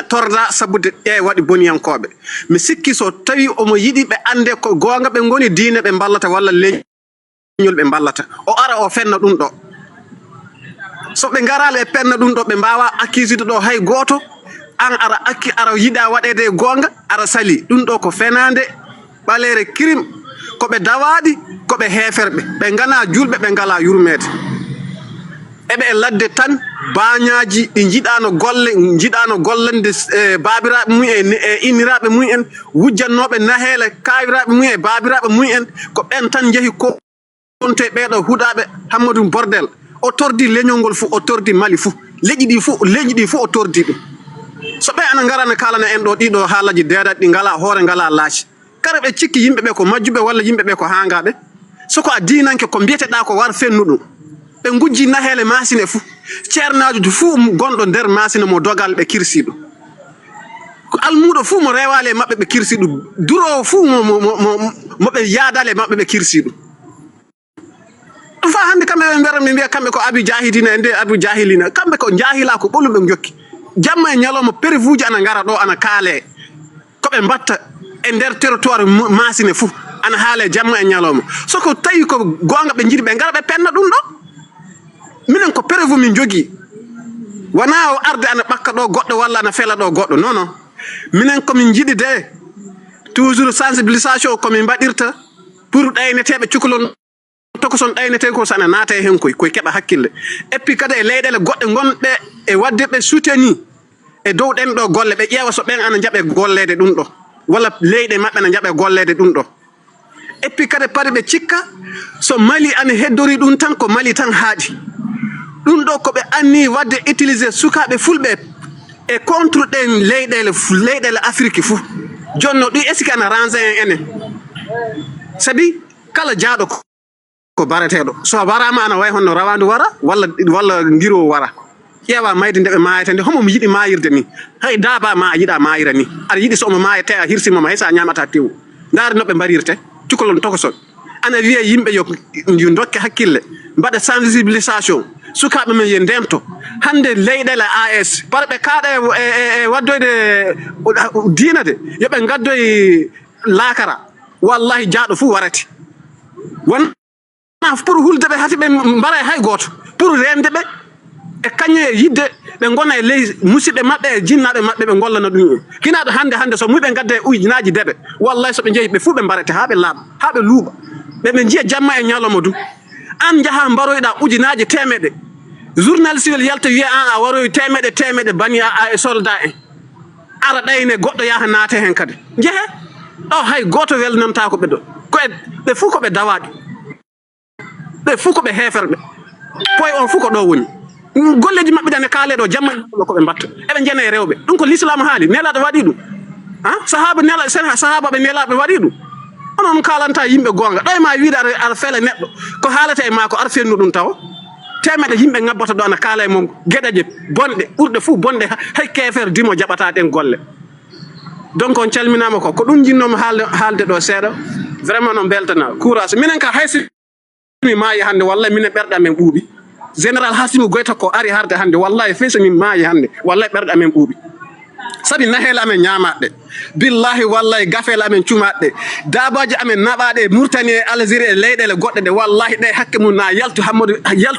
torda sabude e waɗi boniyankoɓe mi sikki so tawi omo yiɗi ɓe ande ko gonga ɓe goni diine ɓe ballata walla leñol ɓe ballata o ara o fenna ɗum ɗo so ɓe garali e penna ɗum ɗo ɓe mbawa accuside ɗo hay goto an ara yiɗa waɗede gonga ara sali ɗum ɗo ko fenade ɓalere crime koɓe dawaɗi koɓe heferɓe ɓe gana julɓe ɓe ngala yurmede eɓe e ladde tan bañaji ɗi jiɗano gollande babiraɓe mumen e inniraɓe mumen wujjannoɓe nahele kawiraɓe mumen e babiraɓe mumen ko ɓen tan jeehi konto e ɓeɗo huuɗaɓe Hammadou Bordel o tordi leñol ngol fuu o tordi Mali fuu leƴƴi ɗi fuu o tordi ɗum so ɓe ana garana kalana en ɗo ɗiɗo haalaji deeɗaɗi ɗi ngala hoore ngala laaci kara ɓe cikki yimɓeɓe ko majjuɓe walla yimɓeɓe ko hangaɓe soko a dinanke ko mbiyeteɗa ko war fennu ɗum ɓe gujji nahele masine fuu ceernajo fuu gonɗo nder masine mo dogal ɓe kirsiɗo almuɗo fuu mo rewali e maɓɓe ɓe kirsiɗo durowo fuu moɓe yaadale e maɓɓe ɓe kirsiɗo ɗum fa hande kamɓe ɓe mbiyata mi mbiya kamɓe ko abi jahidina e nde abi jahilina kamɓe ko jahila ko ɓolum ɓe jokki jamma e ñalawma prévuji ana gara ɗo ana kaale koɓe mbatta e nder territoire masine fuu ana haale jamma e ñalawma soko tawi ko gonga ɓe jiiɗi ɓe gara ɓe penna ɗum ɗo minen ko prévu min jogui wona o arde ana ɓakka ɗo goɗɗo walla ana fela ɗo goɗɗo non non minen komin jiiɗi de toujours sensibilisation komin mbaɗirta pour ɗayneteɓe cukalon tokoson ɗaynete ko sana naata hen koye keɓa hakkille et puis kadi e leyɗele goɗɗe gonɓe e wadde ɓe souteni e dow ɗen ɗo golle ɓe ƴeewa so ɓen ana jaɓe gollede ɗum ɗo walla leyɗe maɓɓe ana jaɓe gollede ɗum ɗo et puis kadi pari ɓe cikka so Mali ana heddori ɗum tan ko Mali tan haaɗi ɗum ɗo koɓe anni wadde utiliser sukaɓe fulɓe e contre ɗen leyɗele Afrique fuu jonno ɗum est ce que ana range en enen sabi kala jaaɗo ko bareteɗo so warama ana way honno rawandu wara walla ngiro wara ƴeewa mayde nde ɓe mayata nde homo mi yiɗi mayirde ni hay daaba ma a yiɗa mayira ni aɗa yiɗi so omo mayete a hirsimama hay sa ñamata tew ndaari no ɓe mbarirte cukalon tokoson ana wiye yimɓe yo dokke hakkille mbaɗa sensibilisation sukaɓe men yo ndemto hande leyɗele AS par ɓe kaaɗa e waddoyde diina de yoɓe gaddoye laakara wallahi jaaɗo fuu warate won pour hulde ɓe hati ɓe mbara hay goto pour rende ɓe e kañe yidde ɓe gona e ley musidɓe maɓɓe e jinnaɓe maɓɓe ɓe gollana ɗum en kinaɗo hande so muɓe gadda e ujunnaji deɓe wallahi soɓe jeehi ɓe fuu ɓe mbarete ha ɓe laaɓa ha ɓe luuɓa ɓeɓe jiiya jamma e ñalawma du an jaaha mbaroyɗa ujunnaji temeɗe journaliste wel yalta wiya an a waroy temeɗe bani a e soldat en ara ɗayne goɗɗo yaha naate hen kadi jeehe ɗo hay goto welnamta ko ɓe ɗo ɓe fuu koɓe dawaɗi ɓe fuu koɓe heferɓe poye on fuu ko ɗo woni golleji maɓɓe dane kaale ɗo jamma koɓe mbatta eɓe jena e rewɓe ɗum ko l'islam haali nelaɗo waɗi ɗum sahaba ɓe nelaɓe waɗi ɗum onon kalanta yimɓe gonga ɗo e ma wiide aɗa fela neɗɗo ko haalata e ma ko ar fennu ɗum taw temeɗe yimɓe ngabbata ɗo ana kaala e mum gueɗeje bonɗe ɓurɗe fuu bonɗe hay kefere dimo jaɓata ɗen golle donc on calminama ko ɗum jinnomi haalde ɗo seeɗa vraiment noon beltana courage minen ka haysi mi maayi hande wallahi minen ɓerɗe amen ɓuuɓi général Hasimu Goyta ko ari harde hande wallahi fey so min maayi hande wallahi ɓerɗe amen ɓuuɓi sabi nahele amen ñamaɗɗe billahi wallahi gafele amen cumaɗɗe dabaji amen naɓaɗe Mauritanie e Algérie e leyɗele goɗɗe ɗe wallahi ɗe hakke mum na yaltu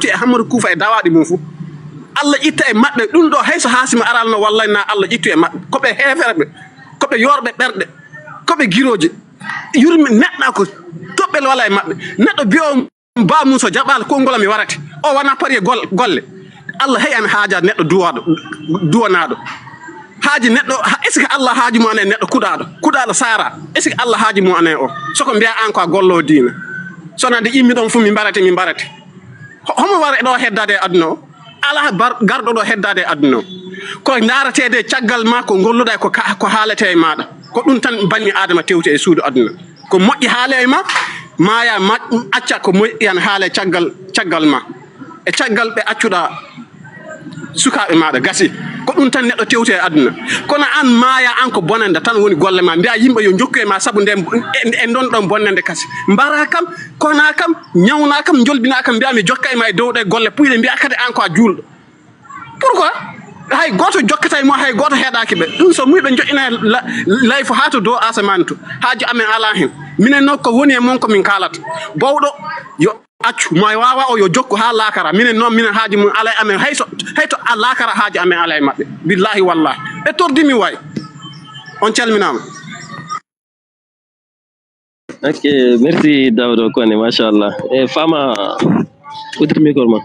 e Hammadou Koufa e dawaɗi mum fuu Allah itta e maɓɓe ɗum ɗo hayso Hasimu aralno wallahi na Allah ittu e maɓɓe koɓe heferɓe koɓe yorɓe ɓerɗe koɓe guiroji yurmi neɗɗa ko toɓɓel wala e maɓɓe neɗɗo biyo ba mum so jaɓal konngol mi warate o wona pari e golle Allah hey an haaja neɗɗo duwanaɗo haaji neɗɗo est ce que Allah haaji mo ane neɗɗo kuɗaɗo sara est ce que Allah haaji mo ane o soko mbiya an ko a gollo diina sonade immi ɗon fuu mi mbarate homo wara ɗo heddade e aduna o ala garɗo ɗo heddade e aduna o ko daratede caggal ma ko golluɗa ko haalete e maɗa ko ɗum tan banni adama tewte e suudu aduna ko moƴƴi haale e ma maya acca ko moƴƴi an haale caggal ma e caggal ɓe accuɗa sukaɓe maɗa gasi ko ɗum tan neɗɗo tewte e aduna kono an maya an ko bonande tan woni golle ma mbiya yimɓe yo jokku e ma saabu nde e ɗon ɗon bonnande kasi mbara kam kona kam ñawna kam jolbina kam mbiya mi jokka e ma e dow ɗe golle puyɗe mbiya kadi an ko a juulɗo pourquoi hay goto jokkata e mo hay goto heeɗaki ɓe ɗum so muyiɓe joƴina layfo ha to dow asaman to haaji amen ala hen minen noon ko woni e mon komin kalata bowɗo yo accu ma wawa o yo jokku ha lakara minen noon minen haaji mum ala e amen hayto a lakara haaji amen ala e mabɓe billahi wallahi ɓe tordimi way on calminama. Ok, merci Daouda Koné, machallah. Et Fama, outre micro ma.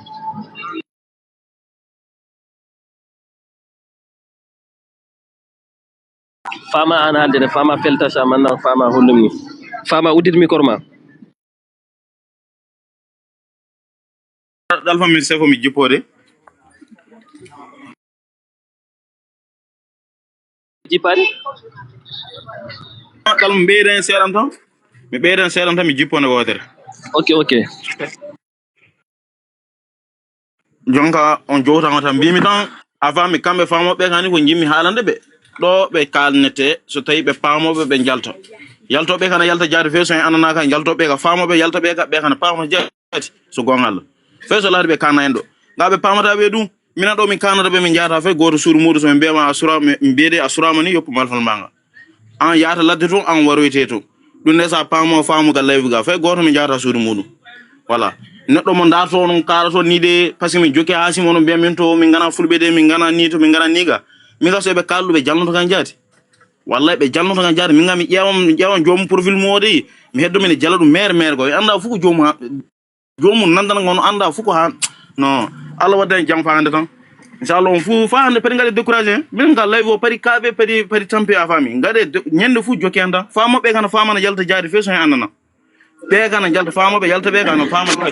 Fama an haalde Fama feltata maintenant Fama hollumni. Fama uddit micro ma. Alpha mi sefo mi jippode. Jippade? Dal mo ɓeyden seeɗan tan. Mi ɓeyden seeɗan tan mi jippone wotere. Ok. Jonka on jowtama tan mbimi tan avant mi kamɓe famoɓe kani ko jimmi haalande ɓe ɗo ɓe kalnete so tawi ɓe pamoɓe ɓe jalta yaltoɓe kana yalta jaade fe so en anana kan yaltoɓe ka famoɓe yaltaɓe ka ɓe kana pama jaati so gongal fe so laari ɓe kana en ɗo ga ɓe pamata ɓe ɗum mina ɗo min kanata ɓe min jahata fe goto suuru muɗum so min mbiyama asura min mbiyede asurama ni yoppu malfal maga an yahata ladde toon an waroyte toon ɗum nde sa pamo famuga laywi ga fe goto min jahata suuru muɗum voilà neɗɗo mo darto non kalato ni de par ce que min joki hasimo no mbiya min to min gana fulɓe de min gana ni to min gana niga min ga so ɓe kalɗo ɓe jalnoto kan jaati wallahi ɓe jalnoto kan jaati min ga mi ƴeewam jomum profil mode mi heddo min jala ɗum maire go anda fu ko jomum nandana ngono anda fu ko ha non Allah wadda jam faande tan inchallah on fu faande pedi ngade décourager min ga live o pari kaɓe pedi tampe a fami ngade ñande fu joki anda famoɓe kana famana jalta jaati fe so hen andana ɓe kana jalta famoɓe yalta ɓe kana famana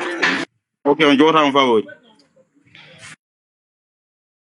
ok on jowtama fawoji